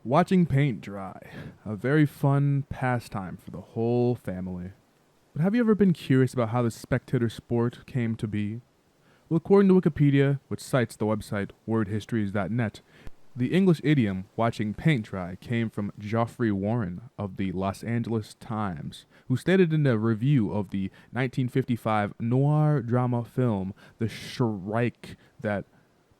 Watching paint dry, a very fun pastime for the whole family. But have you ever been curious about how the spectator sport came to be? Well, according to Wikipedia, which cites the website wordhistories.net, the English idiom watching paint dry came from Geoffrey Warren of the Los Angeles Times, who stated in a review of the 1955 noir drama film The Shrike that,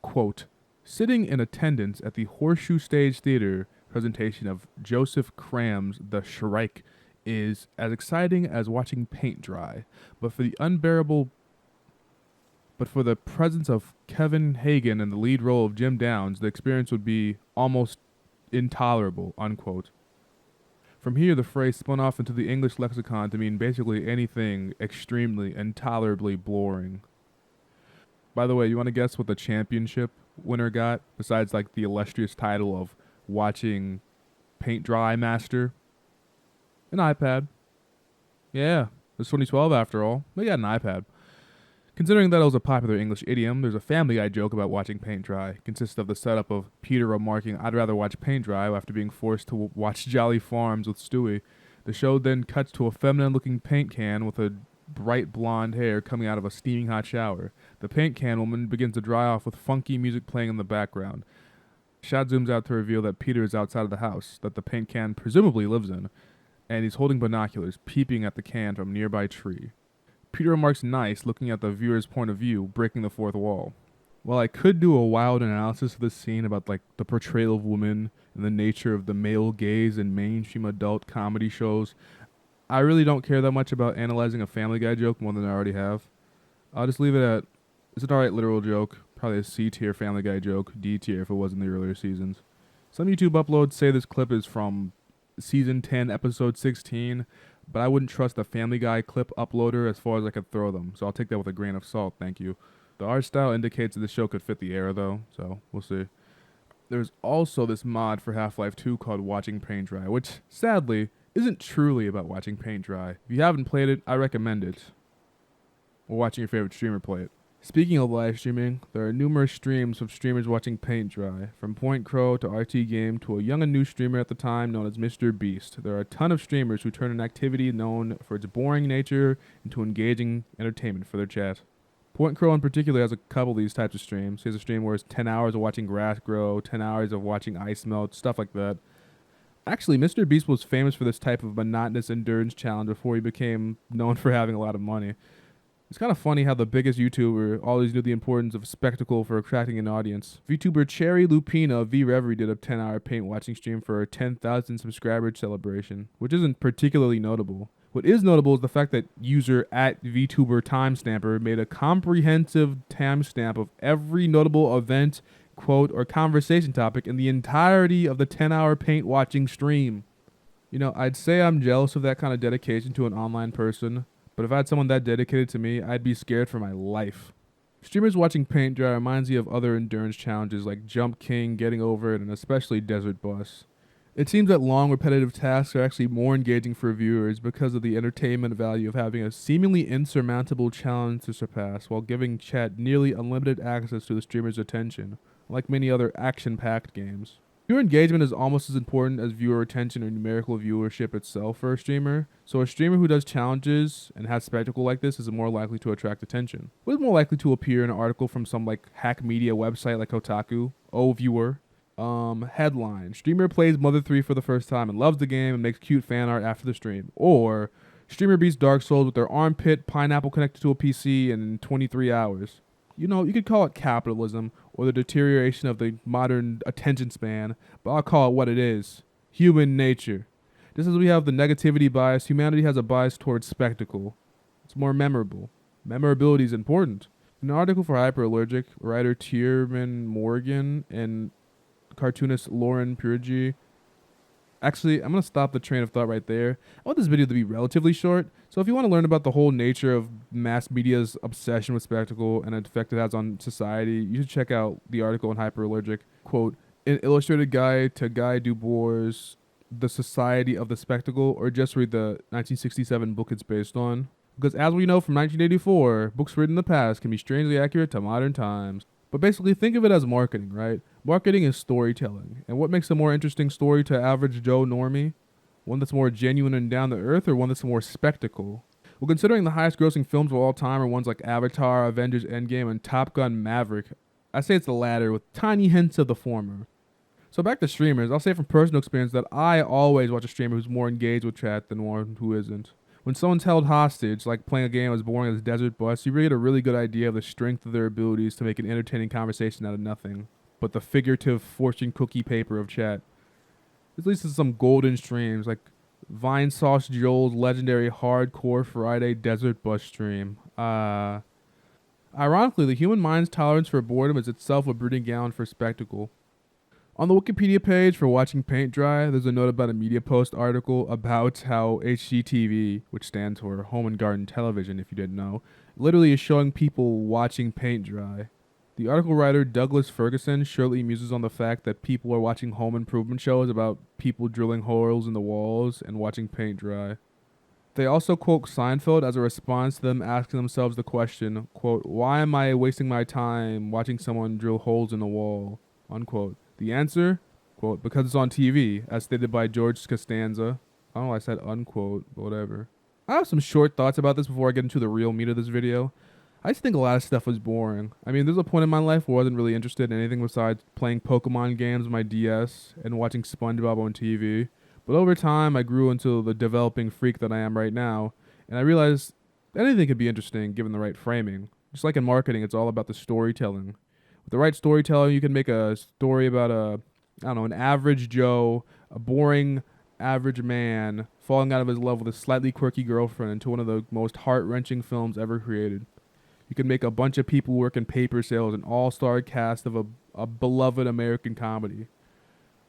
quote, sitting in attendance at the Horseshoe Stage Theater presentation of Joseph Cram's The Shrike is as exciting as watching paint dry, but for the presence of Kevin Hagen in the lead role of Jim Downs, the experience would be almost intolerable, unquote. From here, the phrase spun off into the English lexicon to mean basically anything extremely, intolerably boring. By the way, you want to guess what the championship winner got, besides like the illustrious title of watching paint dry master? An iPad. Yeah, it's 2012 after all. They got an iPad. Considering that it was a popular English idiom, there's a Family Guy joke about watching paint dry. It consists of the setup of Peter remarking, "I'd rather watch paint dry," after being forced to watch Jolly Farms with Stewie. The show then cuts to a feminine-looking paint can with a bright blonde hair coming out of a steaming hot shower. The paint can woman begins to dry off with funky music playing in the background. Shot zooms out to reveal that Peter is outside of the house that the paint can presumably lives in, and he's holding binoculars, peeping at the can from a nearby tree. Peter remarks nice, looking at the viewer's point of view, breaking the fourth wall. While I could do a wild analysis of this scene about like the portrayal of women and the nature of the male gaze in mainstream adult comedy shows, I really don't care that much about analyzing a Family Guy joke more than I already have. I'll just leave it at, it's an alright literal joke, probably a C tier Family Guy joke, D tier if it was in the earlier seasons. Some YouTube uploads say this clip is from season 10, episode 16, but I wouldn't trust the Family Guy clip uploader as far as I could throw them, so I'll take that with a grain of salt, thank you. The art style indicates that the show could fit the era though, so we'll see. There's also this mod for Half-Life 2 called Watching Paint Dry, which, sadly, isn't truly about watching paint dry. If you haven't played it, I recommend it. Or watching your favorite streamer play it. Speaking of live streaming, there are numerous streams of streamers watching paint dry, from Point Crow to RT Game to a young and new streamer at the time known as Mr. Beast. There are a ton of streamers who turn an activity known for its boring nature into engaging entertainment for their chat. Point Crow in particular has a couple of these types of streams. He has a stream where it's 10 hours of watching grass grow, 10 hours of watching ice melt, stuff like that. Actually, Mr. Beast was famous for this type of monotonous endurance challenge before he became known for having a lot of money. It's kind of funny how the biggest YouTuber always knew the importance of spectacle for attracting an audience. VTuber Cherry Lupina of VReverie did a 10-hour paint watching stream for her 10,000 subscriber celebration, which isn't particularly notable. What is notable is the fact that user at VTuber Timestamper made a comprehensive timestamp of every notable event, quote, or conversation topic in the entirety of the 10-hour paint watching stream. You know, I'd say I'm jealous of that kind of dedication to an online person, but if I had someone that dedicated to me, I'd be scared for my life. Streamers watching paint dry reminds me of other endurance challenges like Jump King, Getting Over It, and especially Desert Bus. It seems that long, repetitive tasks are actually more engaging for viewers because of the entertainment value of having a seemingly insurmountable challenge to surpass while giving chat nearly unlimited access to the streamer's attention, like many other action-packed games. Viewer engagement is almost as important as viewer attention or numerical viewership itself for a streamer, so a streamer who does challenges and has spectacle like this is more likely to attract attention. What is more likely to appear in an article from some like hack media website like Kotaku? Oh, viewer. Headline: streamer plays Mother 3 for the first time and loves the game and makes cute fan art after the stream. Or, streamer beats Dark Souls with their armpit pineapple connected to a PC in 23 hours. You know, you could call it capitalism or the deterioration of the modern attention span, but I'll call it what it is. Human nature. Just as we have the negativity bias, humanity has a bias towards spectacle. It's more memorable. Memorability is important. In an article for Hyperallergic, writer Tierman Morgan and cartoonist Lauren Purigi. Actually, I'm going to stop the train of thought right there. I want this video to be relatively short, so if you want to learn about the whole nature of mass media's obsession with spectacle and the effect it has on society, you should check out the article in Hyperallergic. Quote, an illustrated guide to Guy Debord's The Society of the Spectacle, or just read the 1967 book it's based on. Because as we know from 1984, books written in the past can be strangely accurate to modern times. But basically, think of it as marketing, right? Marketing is storytelling. And what makes a more interesting story to average Joe Normie? One that's more genuine and down to earth, or one that's more spectacle? Well, considering the highest grossing films of all time are ones like Avatar, Avengers Endgame, and Top Gun Maverick, I say it's the latter with tiny hints of the former. So back to streamers, I'll say from personal experience that I always watch a streamer who's more engaged with chat than one who isn't. When someone's held hostage, like playing a game as boring as Desert Bus, you really get a really good idea of the strength of their abilities to make an entertaining conversation out of nothing but the figurative fortune cookie paper of chat. This leads to some golden streams, like Vine Sauce Joel's legendary Hardcore Friday Desert Bus stream. Ironically, the human mind's tolerance for boredom is itself a breeding ground for spectacle. On the Wikipedia page for watching paint dry, there's a note about a Media Post article about how HGTV, which stands for Home and Garden Television if you didn't know, literally is showing people watching paint dry. The article writer Douglas Ferguson surely muses on the fact that people are watching home improvement shows about people drilling holes in the walls and watching paint dry. They also quote Seinfeld as a response to them asking themselves the question, quote, "Why am I wasting my time watching someone drill holes in the wall?" Unquote. The answer, quote, "Because it's on TV," as stated by George Costanza. I don't know why I said unquote, but whatever. I have some short thoughts about this before I get into the real meat of this video. I just think a lot of stuff was boring. I mean, there's a point in my life where I wasn't really interested in anything besides playing Pokemon games on my DS and watching SpongeBob on TV. But over time, I grew into the developing freak that I am right now, and I realized anything could be interesting given the right framing. Just like in marketing, it's all about the storytelling. With the right storytelling, you can make a story about an average Joe, a boring average man falling out of his love with a slightly quirky girlfriend into one of the most heart-wrenching films ever created. You can make a bunch of people work in paper sales an all-star cast of a beloved American comedy.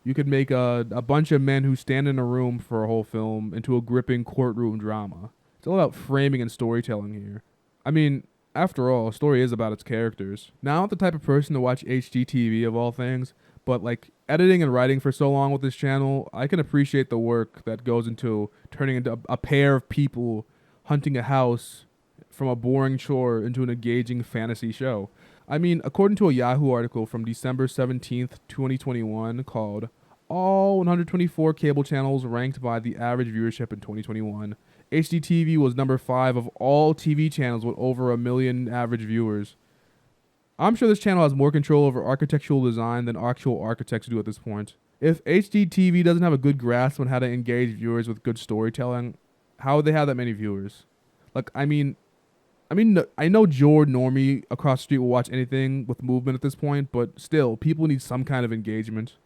You could make a bunch of men who stand in a room for a whole film into a gripping courtroom drama. It's all about framing and storytelling here. I mean, after all, a story is about its characters. Now, I'm not the type of person to watch HGTV of all things, but like editing and writing for so long with this channel, I can appreciate the work that goes into turning into a pair of people hunting a house from a boring chore into an engaging fantasy show. I mean, according to a Yahoo article from December 17th, 2021 called All 124 Cable Channels Ranked by the Average Viewership in 2021, HGTV was number 5 of all TV channels with over 1 million average viewers. I'm sure this channel has more control over architectural design than actual architects do at this point. If HGTV doesn't have a good grasp on how to engage viewers with good storytelling, how would they have that many viewers? Like, I know Jordan Normie across the street will watch anything with movement at this point, but still, people need some kind of engagement.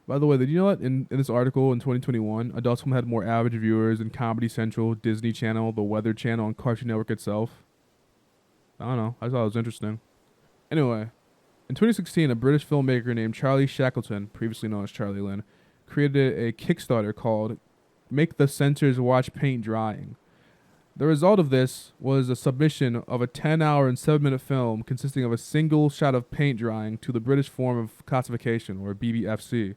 By the way, did you know what? In this article in 2021, Adult Swim had more average viewers than Comedy Central, Disney Channel, The Weather Channel, and Cartoon Network itself? I don't know. I thought it was interesting. Anyway, in 2016, a British filmmaker named Charlie Shackleton, previously known as Charlie Lynn, created a Kickstarter called Make the Censors Watch Paint Drying. The result of this was a submission of a 10-hour and 7-minute film consisting of a single shot of paint drying to the British Form of Classification, or BBFC.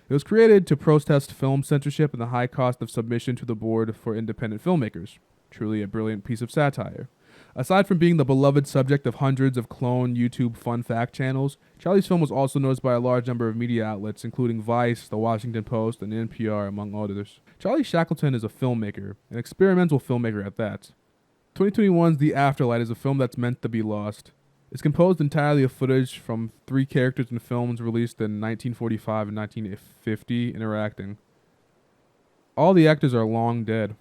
It was created to protest film censorship and the high cost of submission to the Board for Independent Filmmakers. Truly a brilliant piece of satire. Aside from being the beloved subject of hundreds of clone YouTube fun fact channels, Charlie's film was also noticed by a large number of media outlets, including Vice, The Washington Post, and NPR, among others. Charlie Shackleton is a filmmaker, an experimental filmmaker at that. 2021's The Afterlight is a film that's meant to be lost. It's composed entirely of footage from 3 characters in films released in 1945 and 1950 interacting. All the actors are long dead.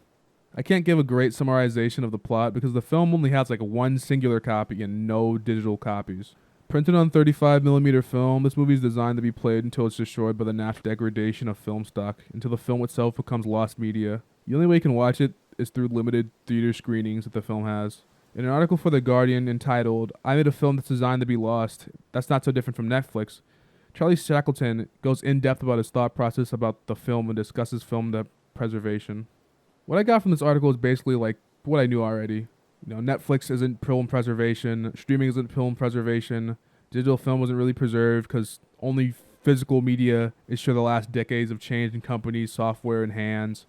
I can't give a great summarization of the plot because the film only has like one singular copy and no digital copies. Printed on 35mm film, this movie is designed to be played until it's destroyed by the natural degradation of film stock, until the film itself becomes lost media. The only way you can watch it is through limited theater screenings that the film has. In an article for The Guardian entitled, "I made a film that's designed to be lost. That's not so different from Netflix," Charlie Shackleton goes in depth about his thought process about the film and discusses film preservation. What I got from this article is basically like what I knew already. You know, Netflix isn't film preservation, streaming isn't film preservation, digital film wasn't really preserved because only physical media is sure the last decades of change in companies, software, and hands.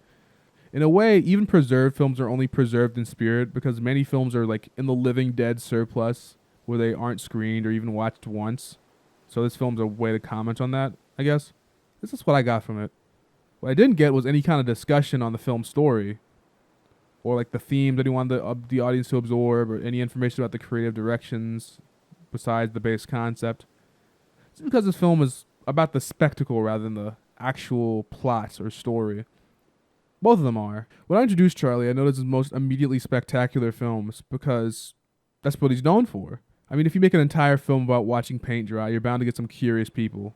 In a way, even preserved films are only preserved in spirit because many films are like in the living dead surplus where they aren't screened or even watched once. So this film's a way to comment on that, I guess. This is what I got from it. What I didn't get was any kind of discussion on the film's story, or like the themes that he wanted the audience to absorb, or any information about the creative directions besides the base concept. It's because this film is about the spectacle rather than the actual plots or story. Both of them are. When I introduced Charlie, I noticed his most immediately spectacular films because that's what he's known for. I mean, if you make an entire film about watching paint dry, you're bound to get some curious people.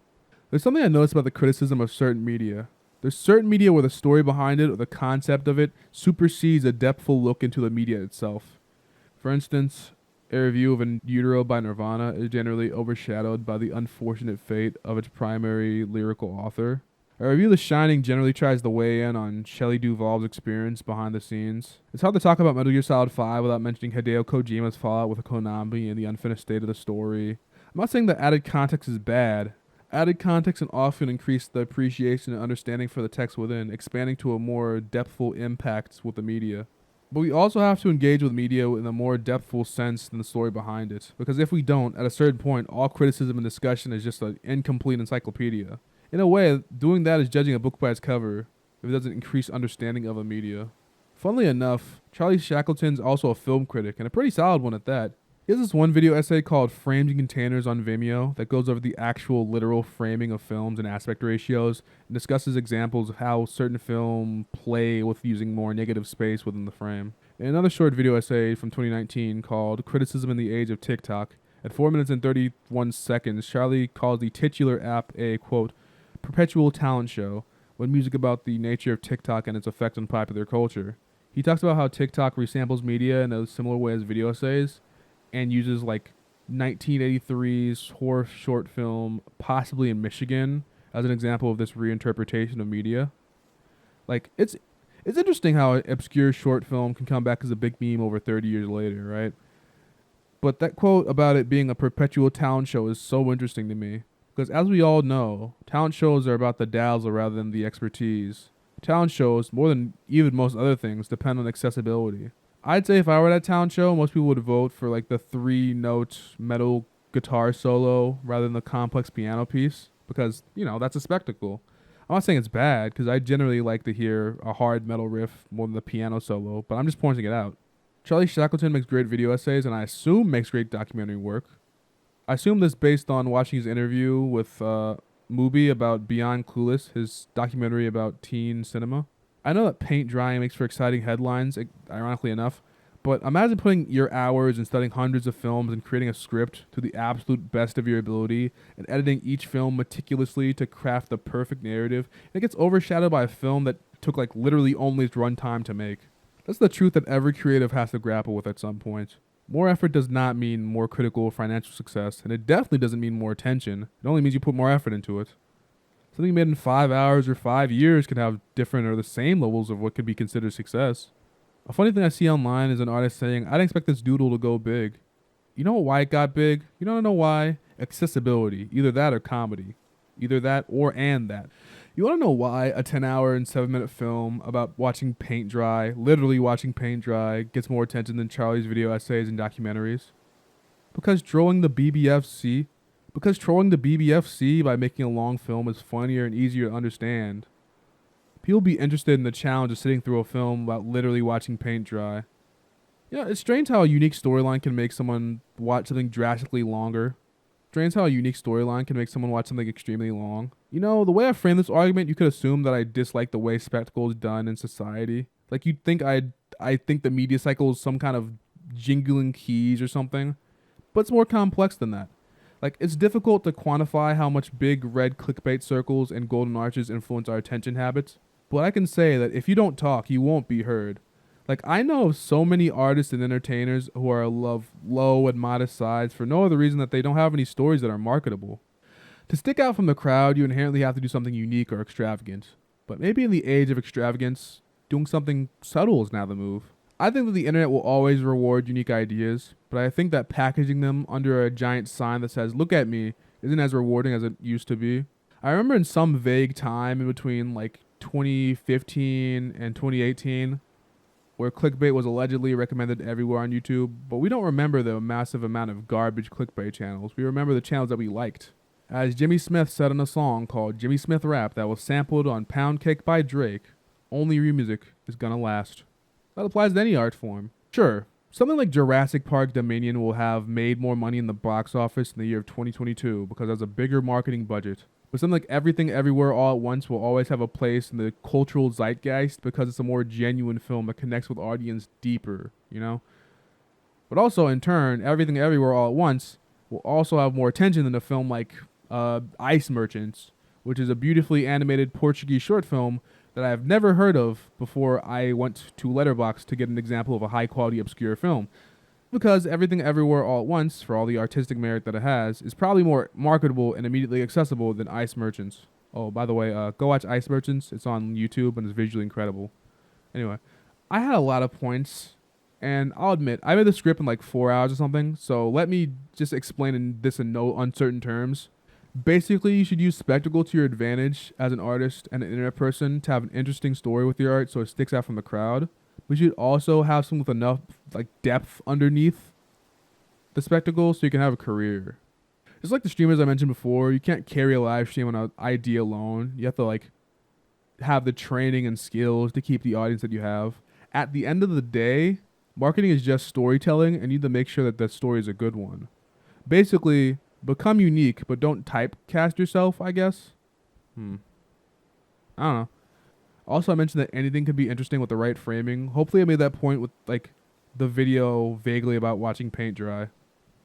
There's something I noticed about the criticism of certain media. There's certain media where the story behind it or the concept of it supersedes a depthful look into the media itself. For instance, a review of In Utero by Nirvana is generally overshadowed by the unfortunate fate of its primary lyrical author. A review of The Shining generally tries to weigh in on Shelley Duvall's experience behind the scenes. It's hard to talk about Metal Gear Solid 5 without mentioning Hideo Kojima's fallout with Konami and the unfinished state of the story. I'm not saying that added context is bad. Added context can often increase the appreciation and understanding for the text within, expanding to a more depthful impact with the media. But we also have to engage with media in a more depthful sense than the story behind it. Because if we don't, at a certain point, all criticism and discussion is just an incomplete encyclopedia. In a way, doing that is judging a book by its cover if it doesn't increase understanding of a media. Funnily enough, Charlie Shackleton's also a film critic, and a pretty solid one at that. He has this one video essay called Framed in Containers on Vimeo that goes over the actual literal framing of films and aspect ratios and discusses examples of how certain films play with using more negative space within the frame. In another short video essay from 2019 called Criticism in the Age of TikTok, at 4 minutes and 31 seconds, Charlie calls the titular app a, quote, perpetual talent show when music about the nature of TikTok and its effect on popular culture. He talks about how TikTok resamples media in a similar way as video essays and uses like 1983's horror short film Possibly in Michigan as an example of this reinterpretation of media. Like it's interesting how an obscure short film can come back as a big meme over 30 years later, right? But that quote about it being a perpetual talent show is so interesting to me. Because as we all know, talent shows are about the dazzle rather than the expertise. Talent shows, more than even most other things, depend on accessibility. I'd say if I were at a talent show, most people would vote for like the 3-note metal guitar solo rather than the complex piano piece. Because, you know, that's a spectacle. I'm not saying it's bad, because I generally like to hear a hard metal riff more than the piano solo, but I'm just pointing it out. Charlie Shackleton makes great video essays, and I assume makes great documentary work. I assume this based on watching his interview with Mubi about Beyond Clueless, his documentary about teen cinema. I know that paint drying makes for exciting headlines, ironically enough, but imagine putting your hours and studying hundreds of films and creating a script to the absolute best of your ability and editing each film meticulously to craft the perfect narrative. And it gets overshadowed by a film that took like literally only its runtime to make. That's the truth that every creative has to grapple with at some point. More effort does not mean more critical financial success, and it definitely doesn't mean more attention. It only means you put more effort into it. Something made in 5 hours or 5 years can have different or the same levels of what could be considered success. A funny thing I see online is an artist saying, I didn't expect this doodle to go big. You know why it got big? You don't know why? Accessibility. Either that or comedy. Either that or and that. You want to know why a 10-hour and 7-minute film about watching paint dry, literally watching paint dry, gets more attention than Charlie's video essays and documentaries? Because trolling the BBFC by making a long film is funnier and easier to understand. People be interested in the challenge of sitting through a film about literally watching paint dry. Yeah, it's strange how a unique storyline can make someone watch something drastically longer. Strange how a unique storyline can make someone watch something extremely long. You know, the way I frame this argument, you could assume that I dislike the way spectacle is done in society. Like you'd think I think the media cycle is some kind of jingling keys or something. But it's more complex than that. Like, it's difficult to quantify how much big red clickbait circles and golden arches influence our attention habits. But I can say that if you don't talk, you won't be heard. Like, I know of so many artists and entertainers who are of low and modest size for no other reason that they don't have any stories that are marketable. To stick out from the crowd, you inherently have to do something unique or extravagant. But maybe in the age of extravagance, doing something subtle is now the move. I think that the internet will always reward unique ideas, but I think that packaging them under a giant sign that says, look at me, isn't as rewarding as it used to be. I remember in some vague time in between like 2015 and 2018, where clickbait was allegedly recommended everywhere on YouTube, but we don't remember the massive amount of garbage clickbait channels. We remember the channels that we liked. As Jimmy Smith said in a song called Jimmy Smith Rap that was sampled on Pound Cake by Drake, only real music is gonna last. That applies to any art form. Sure, something like Jurassic Park Dominion will have made more money in the box office in the year of 2022 because it has a bigger marketing budget. But something like Everything Everywhere All at Once will always have a place in the cultural zeitgeist because it's a more genuine film that connects with audience deeper, you know? But also, in turn, Everything Everywhere All at Once will also have more attention than a film like Ice Merchants, which is a beautifully animated Portuguese short film that I have never heard of before I went to Letterboxd to get an example of a high-quality obscure film. Because Everything Everywhere All at Once, for all the artistic merit that it has, is probably more marketable and immediately accessible than Ice Merchants. Oh, by the way, go watch Ice Merchants. It's on YouTube and it's visually incredible. Anyway, I had a lot of points, and I'll admit, I made the script in like 4 hours or something, so let me just explain this in no uncertain terms. Basically, you should use spectacle to your advantage as an artist and an internet person to have an interesting story with your art so it sticks out from the crowd. But you should also have some with enough like depth underneath the spectacle so you can have a career. Just like the streamers I mentioned before, you can't carry a live stream on an idea alone. You have to like have the training and skills to keep the audience that you have. At the end of the day, marketing is just storytelling, and you need to make sure that that story is a good one. Basically, become unique, but don't typecast yourself, I guess. I don't know. Also, I mentioned that anything could be interesting with the right framing. Hopefully I made that point with like the video vaguely about watching paint dry.